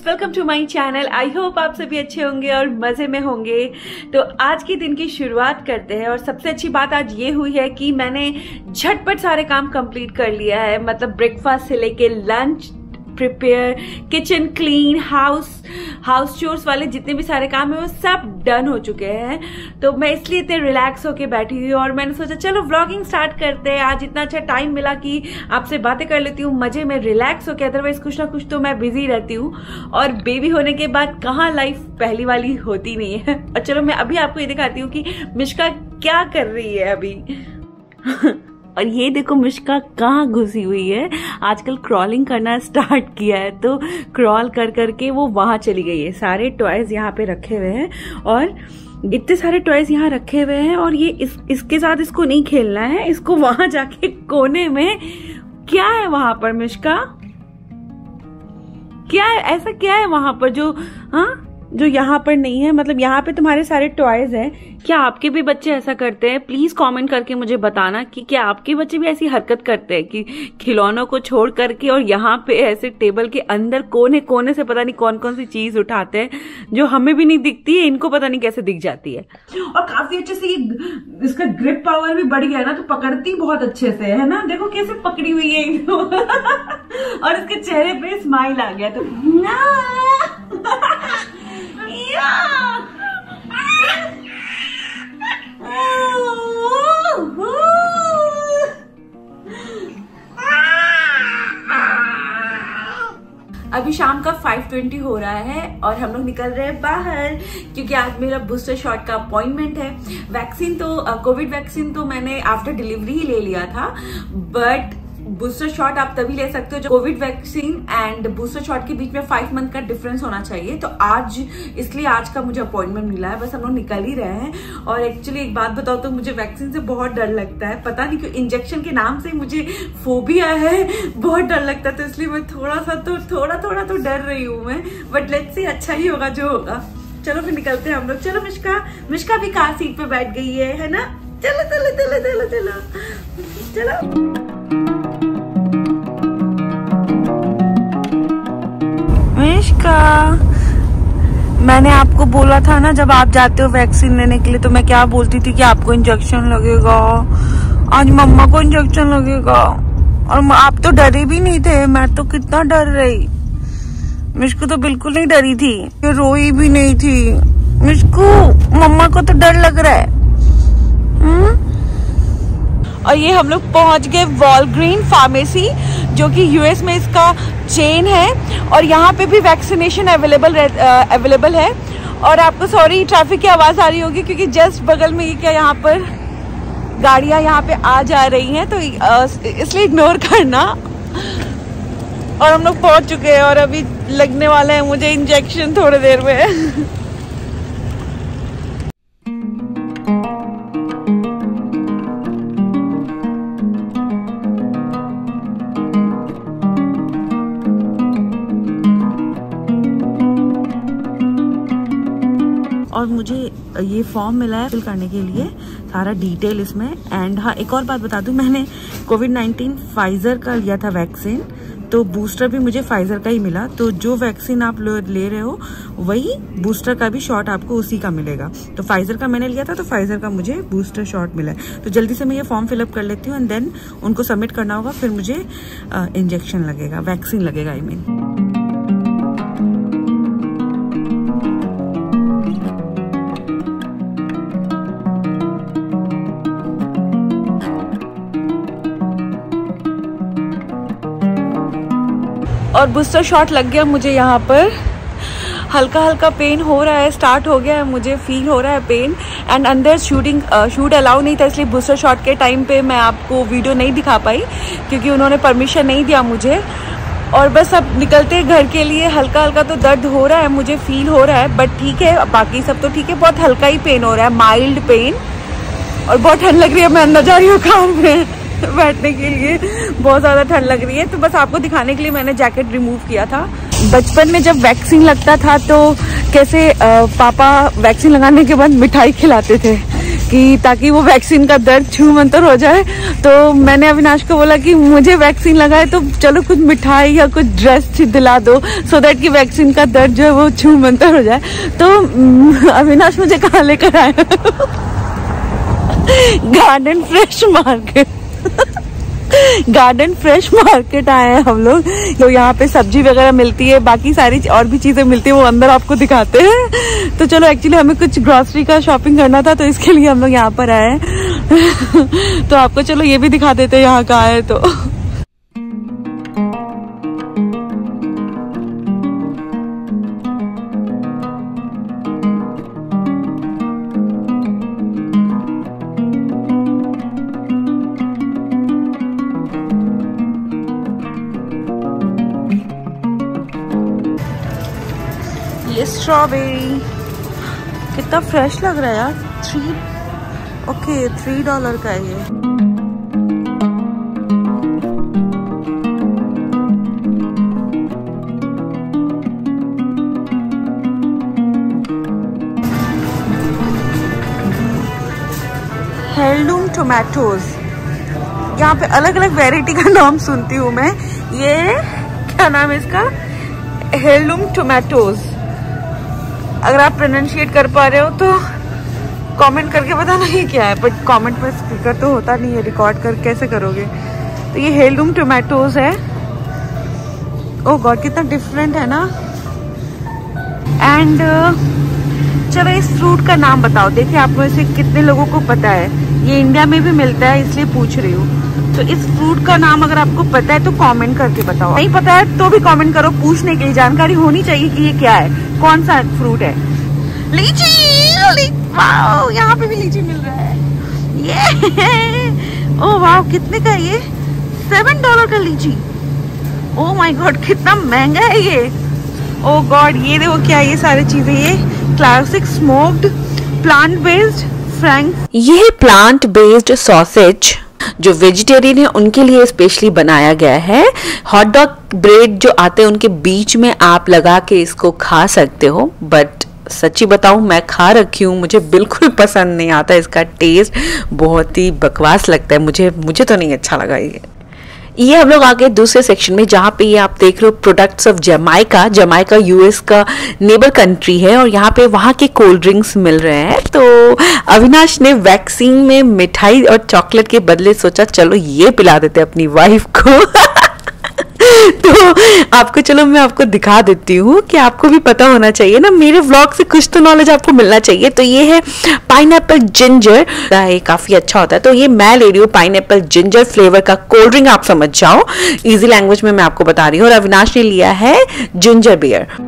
Welcome to my channel. I hope आप सभी अच्छे होंगे और मज़े में होंगे। तो आज के दिन की शुरुआत करते हैं और सबसे अच्छी बात आज ये हुई है कि मैंने झटपट सारे काम कंप्लीट कर लिया है। मतलब ब्रेकफास्ट से लेके lunch prepare, kitchen clean, house chores वाले जितने भी सारे काम है वो सब डन हो चुके हैं। तो मैं इसलिए इतने रिलैक्स होके बैठी हुई हूँ और मैंने सोचा चलो व्लॉगिंग स्टार्ट करते हैं। आज इतना अच्छा टाइम मिला कि आपसे बातें कर लेती हूँ मजे में रिलैक्स होके। अदरवाइज कुछ ना कुछ तो मैं बिजी रहती हूँ और बेबी होने के बाद कहाँ लाइफ पहली वाली होती नहीं है। और चलो मैं अभी आपको ये दिखाती हूँ कि मिश्का क्या कर रही है अभी। और ये देखो मिश्का कहाँ घुसी हुई है। आजकल क्रॉलिंग करना स्टार्ट किया है तो क्रॉल कर करके वो वहां चली गई है। सारे टॉयज यहाँ पे रखे हुए हैं और इतने सारे टॉयज यहाँ रखे हुए हैं और ये इसके साथ इसको नहीं खेलना है। इसको वहां जाके कोने में क्या है वहां पर मिश्का, क्या है ऐसा, क्या है वहां पर जो यहाँ पर नहीं है। मतलब यहाँ पे तुम्हारे सारे टॉयज हैं। क्या आपके भी बच्चे ऐसा करते हैं? प्लीज कमेंट करके मुझे बताना कि क्या आपके बच्चे भी ऐसी हरकत करते हैं कि खिलौनों को छोड़ करके और यहाँ पे ऐसे टेबल के अंदर कोने कोने से पता नहीं कौन कौन सी चीज उठाते हैं जो हमें भी नहीं दिखती है, इनको पता नहीं कैसे दिख जाती है। और काफी अच्छे से इसका ग्रिप पावर भी बढ़ गया ना, तो पकड़ती बहुत अच्छे से है ना। देखो कैसे पकड़ी हुई है और इसके चेहरे पे स्माइल आ गया। तो अभी शाम का 5:20 हो रहा है और हम लोग निकल रहे हैं बाहर क्योंकि आज मेरा बूस्टर शॉट का अपॉइंटमेंट है। वैक्सीन तो कोविड वैक्सीन तो मैंने आफ्टर डिलीवरी ही ले लिया था, बट बूस्टर शॉट आप तभी ले सकते हो जो Covid vaccine and booster shot के बीच में 5 मंथ का डिफरेंस होना चाहिए। तो इसलिए आज का मुझे अपॉइंटमेंट मिला है। बस हम लोग निकल ही रहे हैं। और एक्चुअली एक बात बताओ तो मुझे वैक्सीन से बहुत डर लगता है। पता नहीं क्यों, इंजेक्शन के नाम से मुझे फोबिया है, बहुत डर लगता है। तो इसलिए मैं थोड़ा तो डर रही हूँ मैं, बट लेट्स सी, अच्छा ही होगा जो होगा। चलो फिर निकलते हैं हम लोग। चलो मिश्का भी कार सीट पे बैठ गई है ना। चलो चलो चलो चलो चलो चलो। मिश्का, मैंने आपको बोला था ना जब आप जाते हो वैक्सीन लेने के लिए, तो मैं क्या बोलती थी कि आपको इंजेक्शन लगेगा, आज मम्मा को इंजेक्शन लगेगा। और आप तो डरे भी नहीं थे, मैं तो कितना डर रही। मिश्कू तो बिल्कुल नहीं डरी थी, ये रोई भी नहीं थी। मिश्कू, मम्मा को तो डर लग रहा है। और ये हम लोग पहुंच गए वॉलग्रीन फार्मेसी, जो कि यूएस में इसका चेन है और यहाँ पे भी वैक्सीनेशन अवेलेबल है। और आपको सॉरी ट्रैफिक की आवाज आ रही होगी क्योंकि जस्ट बगल में क्या यहाँ पर गाड़ियां यहाँ पे आ जा रही हैं, तो इसलिए इग्नोर करना। और हम लोग पहुंच चुके हैं और अभी लगने वाला है मुझे इंजेक्शन थोड़ी देर में। और मुझे ये फॉर्म मिला है फिल करने के लिए, सारा डिटेल इसमें। एंड हाँ, एक और बात बता दूं, मैंने कोविड-19 फाइजर का लिया था वैक्सीन, तो बूस्टर भी मुझे फाइजर का ही मिला। तो जो वैक्सीन आप ले रहे हो वही बूस्टर का भी शॉट आपको उसी का मिलेगा। तो फाइजर का मैंने लिया था तो फाइजर का मुझे बूस्टर शॉट मिला है। तो जल्दी से मैं ये फॉर्म फिलअप कर लेती हूँ एंड देन उनको सबमिट करना होगा, फिर मुझे इंजेक्शन लगेगा, वैक्सीन लगेगा आई मीन। और बूस्टर शॉट लग गया मुझे। यहाँ पर हल्का हल्का पेन हो रहा है, स्टार्ट हो गया है, मुझे फील हो रहा है पेन। एंड अंदर शूट अलाउ नहीं था, इसलिए बूस्टर शॉट के टाइम पे मैं आपको वीडियो नहीं दिखा पाई क्योंकि उन्होंने परमिशन नहीं दिया मुझे। और बस अब निकलते हैं घर के लिए। हल्का हल्का तो दर्द हो रहा है, मुझे फील हो रहा है, बट ठीक है, बाकी सब तो ठीक है। बहुत हल्का ही पेन हो रहा है, माइल्ड पेन। और बहुत ठंड लग रही है, मैं अंदर जा रही हूँ कार में बैठने के लिए, बहुत ज्यादा ठंड लग रही है। तो बस आपको दिखाने के लिए मैंने जैकेट रिमूव किया था। बचपन में जब वैक्सीन लगता था तो कैसे पापा वैक्सीन लगाने के बाद मिठाई खिलाते थे कि ताकि वो वैक्सीन का दर्द छूमंतर हो जाए। तो मैंने अविनाश को बोला कि मुझे वैक्सीन लगाए तो चलो कुछ मिठाई या कुछ ड्रेस दिला दो, सो दैट कि वैक्सीन का दर्द जो है वो छूमंतर हो जाए। तो अविनाश मुझे कहाँ लेकर आया? Garden fresh market. Garden fresh market आए हैं हम लोग। तो यहाँ पे सब्जी वगैरह मिलती है, बाकी सारी और भी चीजें मिलती है, वो अंदर आपको दिखाते हैं। तो चलो, एक्चुअली हमें कुछ ग्रोसरी का शॉपिंग करना था, तो इसके लिए हम लोग यहाँ पर आए हैं। तो आपको चलो ये भी दिखा देते हैं यहाँ का है तो। ये स्ट्रॉबेरी कितना फ्रेश लग रहा है यार। $3 का है ये। हेirloom टोमेटोज, यहाँ पे अलग अलग वैरायटी का नाम सुनती हूँ मैं। ये क्या नाम है इसका? हेirloom टोमेटोज। अगर आप प्रोनाउंशिएट कर पा रहे हो तो कमेंट करके बताना ये क्या है, बट कमेंट में स्पीकर तो होता नहीं है, रिकॉर्ड कर कैसे करोगे। तो ये हेirloom टोमेटोज है। ओह गॉड, कितना डिफरेंट है ना। एंड चलो इस फ्रूट का नाम बताओ। देखिए आप में से कितने लोगों को पता है। ये इंडिया में भी मिलता है, इसलिए पूछ रही हूँ। तो इस फ्रूट का नाम अगर आपको पता है तो कमेंट करके बताओ, नहीं पता है तो भी कमेंट करो। पूछने के लिए जानकारी होनी चाहिए कि ये क्या है, कौन सा फ्रूट है। लीची, वाओ, यहाँ पे भी लीची मिल रहा है। ये ओह वाओ, कितने का है ये? $7 का लीची। ओह माय गॉड, कितना महंगा है ये। ओह गॉड, ये देखो क्या ये सारी चीजें। ये classic smoked plant based Frank, ये प्लांट बेस्ड सॉसेज जो वेजिटेरियन है उनके लिए स्पेशली बनाया गया है। हॉट डॉग ब्रेड जो आते हैं उनके बीच में आप लगा के इसको खा सकते हो, बट सच्ची बताऊं मैं खा रखी हूँ, मुझे बिल्कुल पसंद नहीं आता। इसका टेस्ट बहुत ही बकवास लगता है, मुझे तो नहीं अच्छा लगा ये हम लोग आगे दूसरे सेक्शन में, जहाँ पे ये आप देख रहे हो प्रोडक्ट्स ऑफ जमाइका यूएस का नेबर कंट्री है, और यहाँ पे वहाँ के कोल्ड ड्रिंक्स मिल रहे हैं। तो अविनाश ने वैक्सीन में मिठाई और चॉकलेट के बदले सोचा चलो ये पिला देते अपनी वाइफ को। तो आपको चलो मैं आपको दिखा देती हूँ कि आपको भी पता होना चाहिए ना, मेरे व्लॉग से कुछ तो नॉलेज आपको मिलना चाहिए। तो ये है पाइनएप्पल जिंजर, ये काफी अच्छा होता है। तो ये मैं ले रही हूँ पाइनएप्पल जिंजर फ्लेवर का कोल्ड ड्रिंक, आप समझ जाओ, इजी लैंग्वेज में मैं आपको बता रही हूँ। और अविनाश ने लिया है जिंजर बियर।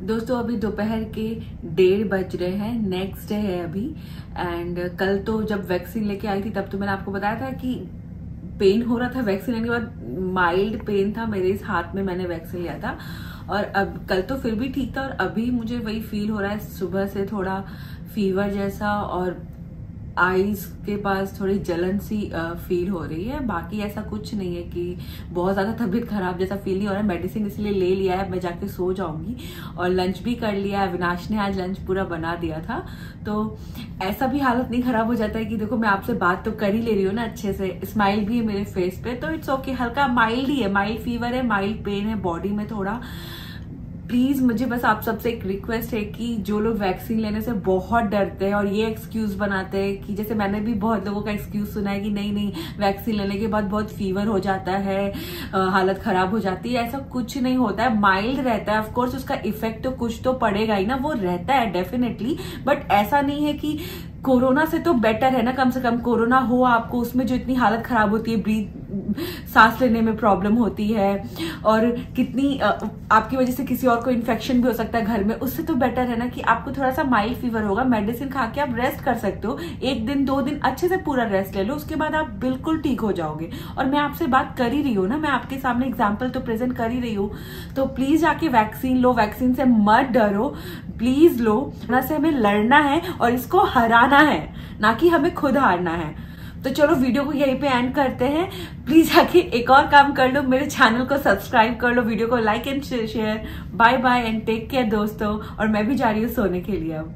दोस्तों अभी दोपहर के 1:30 बज रहे हैं, नेक्स्ट डे है अभी। एंड कल तो जब वैक्सीन लेके आई थी तब तो मैंने आपको बताया था कि पेन हो रहा था। वैक्सीन लेने के बाद माइल्ड पेन था मेरे इस हाथ में, मैंने वैक्सीन लिया था। और अब कल तो फिर भी ठीक था, और अभी मुझे वही फील हो रहा है सुबह से, थोड़ा फीवर जैसा, और आईज के पास थोड़ी जलन सी फील हो रही है। बाकी ऐसा कुछ नहीं है कि बहुत ज्यादा तबीयत खराब जैसा फील नहीं हो रहा है। मेडिसिन इसलिए ले लिया है, मैं जाके सो जाऊंगी। और लंच भी कर लिया है, अविनाश ने आज लंच पूरा बना दिया था। तो ऐसा भी हालत नहीं खराब हो जाता है कि देखो मैं आपसे बात तो कर ही ले रही हूँ ना अच्छे से, स्माइल भी है मेरे फेस पे, तो इट्स ओके। हल्का माइल्ड ही है, माइल्ड फीवर है, माइल्ड पेन है बॉडी में थोड़ा। प्लीज मुझे बस आप सबसे एक रिक्वेस्ट है कि जो लोग वैक्सीन लेने से बहुत डरते हैं और ये एक्सक्यूज बनाते हैं कि, जैसे मैंने भी बहुत लोगों का एक्सक्यूज सुना है कि नहीं वैक्सीन लेने के बाद बहुत फीवर हो जाता है, हालत खराब हो जाती है। ऐसा कुछ नहीं होता है, माइल्ड रहता है। ऑफ कोर्स उसका इफेक्ट तो कुछ तो पड़ेगा ही ना, वो रहता है डेफिनेटली, बट ऐसा नहीं है कि कोरोना से तो बेटर है ना। कम से कम कोरोना हो आपको, उसमें जो इतनी हालत खराब होती है, सांस लेने में प्रॉब्लम होती है और कितनी आपकी वजह से किसी और को इन्फेक्शन भी हो सकता है घर में। उससे तो बेटर है ना कि आपको थोड़ा सा माइल्ड फीवर होगा, मेडिसिन खा के आप रेस्ट कर सकते हो, 1 दिन 2 दिन अच्छे से पूरा रेस्ट ले लो, उसके बाद आप बिल्कुल ठीक हो जाओगे। और मैं आपसे बात कर ही रही हूँ ना, मैं आपके सामने एग्जाम्पल तो प्रेजेंट कर ही रही हूँ। तो प्लीज जाके वैक्सीन लो, वैक्सीन से मत डरो, प्लीज लो। कोरोना से हमें लड़ना है और इसको हराना है, ना कि हमें खुद हारना है। तो चलो वीडियो को यहीं पे एंड करते हैं। प्लीज आके एक और काम कर लो, मेरे चैनल को सब्सक्राइब कर लो, वीडियो को like and share. Bye bye and take care दोस्तों। और मैं भी जा रही हूँ सोने के लिए अब।